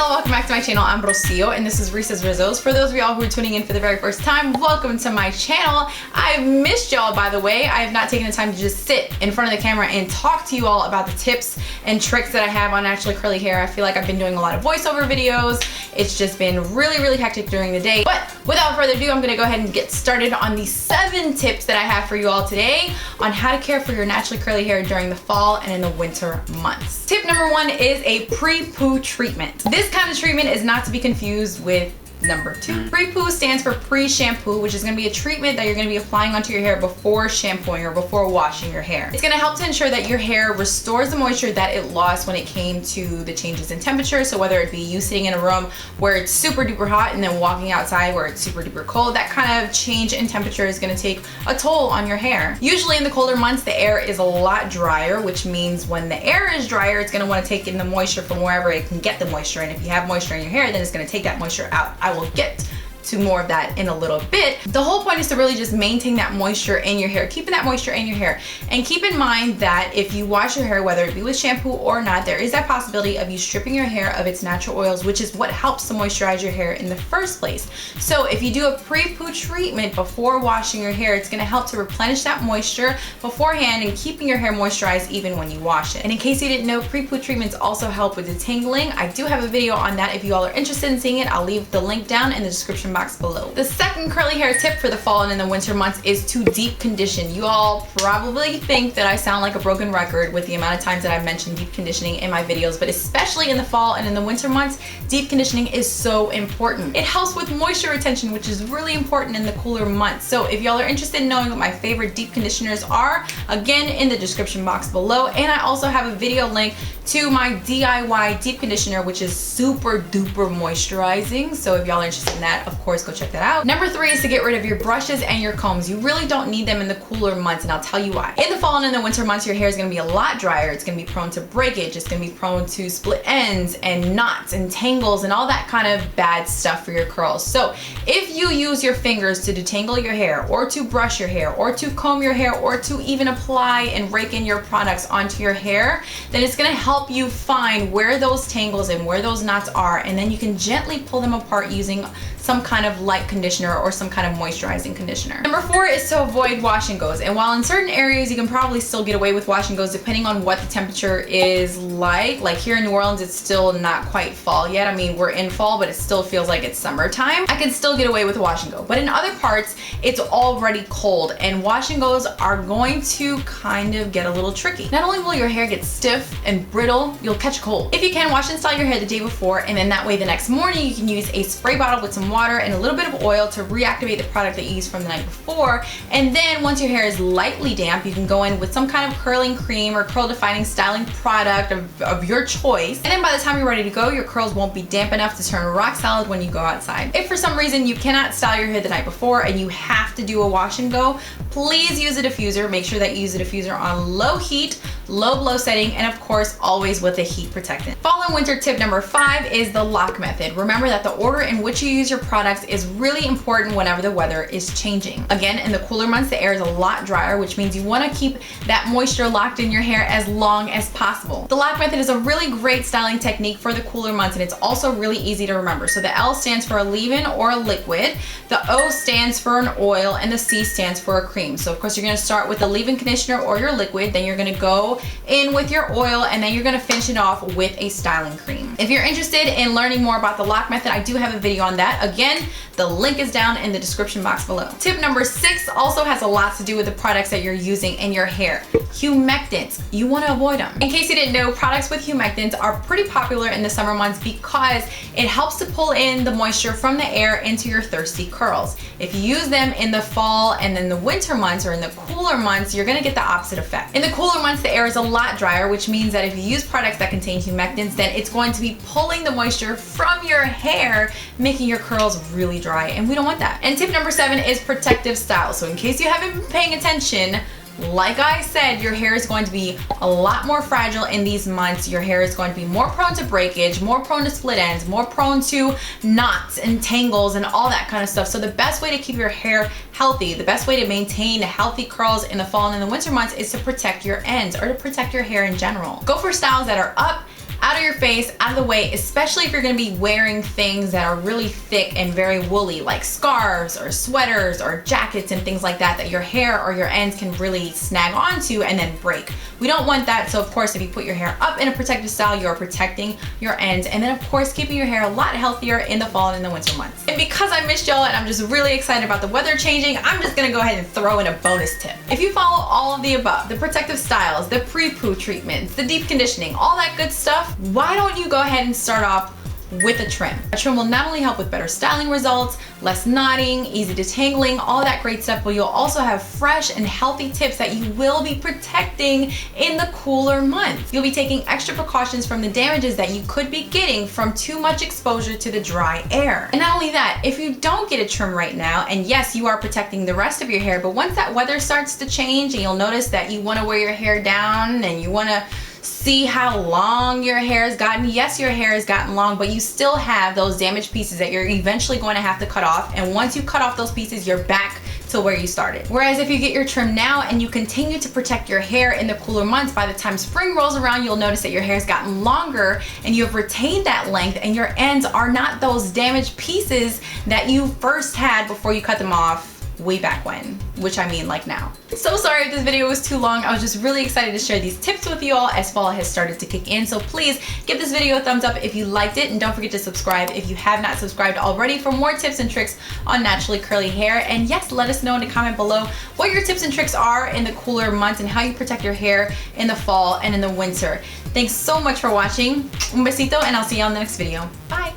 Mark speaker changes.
Speaker 1: y'all, welcome back to my channel. I'm Rocio and this is Reese's Rizzos. For those of y'all who are tuning in for the very first time, welcome to my channel. I've missed y'all, by the way. I have not taken the time to just sit in front of the camera and talk to you all about the tips and tricks that I have on naturally curly hair. I feel like I've been doing a lot of voiceover videos. It's just been really hectic during the day. But without further ado, I'm gonna go ahead and get started on the 7 tips that I have for you all today on how to care for your naturally curly hair during the fall and in the winter months. Tip number 1 is a pre-poo treatment. This kind of treatment is not to be confused with number 2. Pre-poo stands for pre-shampoo, which is going to be a treatment that you're going to be applying onto your hair before shampooing or before washing your hair. It's going to help to ensure that your hair restores the moisture that it lost when it came to the changes in temperature. So whether it be you sitting in a room where it's super duper hot and then walking outside where it's super duper cold, that kind of change in temperature is going to take a toll on your hair. Usually in the colder months, the air is a lot drier, which means when the air is drier, it's going to want to take in the moisture from wherever it can get the moisture. And if you have moisture in your hair, then it's going to take that moisture out. I will get to more of that in a little bit. The whole point is to really just maintain that moisture in your hair, keeping that moisture in your hair. And keep in mind that if you wash your hair, whether it be with shampoo or not, there is that possibility of you stripping your hair of its natural oils, which is what helps to moisturize your hair in the first place. So if you do a pre-poo treatment before washing your hair, it's gonna help to replenish that moisture beforehand and keeping your hair moisturized even when you wash it. And in case you didn't know, pre-poo treatments also help with detangling. I do have a video on that. If you all are interested in seeing it, I'll leave the link down in the description box below. The second curly hair tip for the fall and in the winter months is to deep condition. You all probably think that I sound like a broken record with the amount of times that I've mentioned deep conditioning in my videos, but especially in the fall and in the winter months, deep conditioning is so important. It helps with moisture retention, which is really important in the cooler months. So if y'all are interested in knowing what my favorite deep conditioners are, again, in the description box below. And I also have a video link to my DIY deep conditioner, which is super duper moisturizing. So if y'all are interested in that, of course, go check that out. Number 3 is to get rid of your brushes and your combs. You really don't need them in the cooler months, and I'll tell you why. In the fall and in the winter months, your hair is going to be a lot drier. It's going to be prone to breakage. It's going to be prone to split ends and knots and tangles and all that kind of bad stuff for your curls. So if you use your fingers to detangle your hair or to brush your hair or to comb your hair or to even apply and rake in your products onto your hair, then it's going to help you find where those tangles and where those knots are, and then you can gently pull them apart using some kind of light conditioner or some kind of moisturizing conditioner. Number 4 is to avoid wash and goes. And while in certain areas you can probably still get away with wash and goes depending on what the temperature is like here in New Orleans, it's still not quite fall yet. I mean, we're in fall, but it still feels like it's summertime. I can still get away with wash and go. But in other parts, it's already cold and wash and goes are going to kind of get a little tricky. Not only will your hair get stiff and brittle, you'll catch a cold. If you can, wash and style your hair the day before, and then that way the next morning you can use a spray bottle with some water and a little bit of oil to reactivate the product that you used from the night before. And then once your hair is lightly damp, you can go in with some kind of curling cream or curl defining styling product of your choice. And then by the time you're ready to go, your curls won't be damp enough to turn rock solid when you go outside. If for some reason you cannot style your hair the night before and you have to do a wash and go, please use a diffuser. Make sure that you use a diffuser on low heat, low blow setting, and of course always with a heat protectant. Fall and winter tip number 5 is the lock method. Remember that the order in which you use your products is really important whenever the weather is changing. Again, in the cooler months, the air is a lot drier, which means you want to keep that moisture locked in your hair as long as possible. The lock method is a really great styling technique for the cooler months, and it's also really easy to remember. So the L stands for a leave-in or a liquid, the O stands for an oil, and the C stands for a cream. So of course you're going to start with the leave-in conditioner or your liquid, then you're going to go in with your oil, and then you're going to finish it off with a styling cream. If you're interested in learning more about the lock method, I do have a video on that. Again, the link is down in the description box below. Tip number 6 also has a lot to do with the products that you're using in your hair. Humectants, you want to avoid them. In case you didn't know, products with humectants are pretty popular in the summer months because it helps to pull in the moisture from the air into your thirsty curls. If you use them in the fall and in the winter months or in the cooler months, you're going to get the opposite effect. In the cooler months, the air is a lot drier, which means that if you use products that contain humectants, then it's going to be pulling the moisture from your hair, making your curls really dry, and we don't want that. And tip number 7 is protective style. So in case you haven't been paying attention, like I said, your hair is going to be a lot more fragile in these months. Your hair is going to be more prone to breakage, more prone to split ends, more prone to knots and tangles and all that kind of stuff. So the best way to keep your hair healthy, the best way to maintain healthy curls in the fall and in the winter months is to protect your ends or to protect your hair in general. Go for styles that are up, out of your face, out of the way, especially if you're gonna be wearing things that are really thick and very woolly, like scarves or sweaters or jackets and things like that, that your hair or your ends can really snag onto and then break. We don't want that, so of course if you put your hair up in a protective style, you're protecting your ends, and then of course keeping your hair a lot healthier in the fall and in the winter months. And because I missed y'all and I'm just really excited about the weather changing, I'm just gonna go ahead and throw in a bonus tip. If you follow all of the above, the protective styles, the pre-poo treatments, the deep conditioning, all that good stuff, why don't you go ahead and start off with a trim? A trim will not only help with better styling results, less knotting, easy detangling, all that great stuff, but you'll also have fresh and healthy tips that you will be protecting in the cooler months. You'll be taking extra precautions from the damages that you could be getting from too much exposure to the dry air. And not only that, if you don't get a trim right now, and yes, you are protecting the rest of your hair, but once that weather starts to change and you'll notice that you want to wear your hair down and you want to see how long your hair has gotten. Yes, your hair has gotten long, but you still have those damaged pieces that you're eventually going to have to cut off. And once you cut off those pieces, you're back to where you started. Whereas if you get your trim now and you continue to protect your hair in the cooler months, by the time spring rolls around, you'll notice that your hair's gotten longer and you have retained that length, and your ends are not those damaged pieces that you first had before you cut them off way back when, which I mean like now. So sorry if this video was too long. I was just really excited to share these tips with you all as fall has started to kick in. So please give this video a thumbs up if you liked it, and don't forget to subscribe if you have not subscribed already for more tips and tricks on naturally curly hair. And yes, let us know in the comment below what your tips and tricks are in the cooler months and how you protect your hair in the fall and in the winter. Thanks so much for watching. Un besito, and I'll see you on the next video. Bye.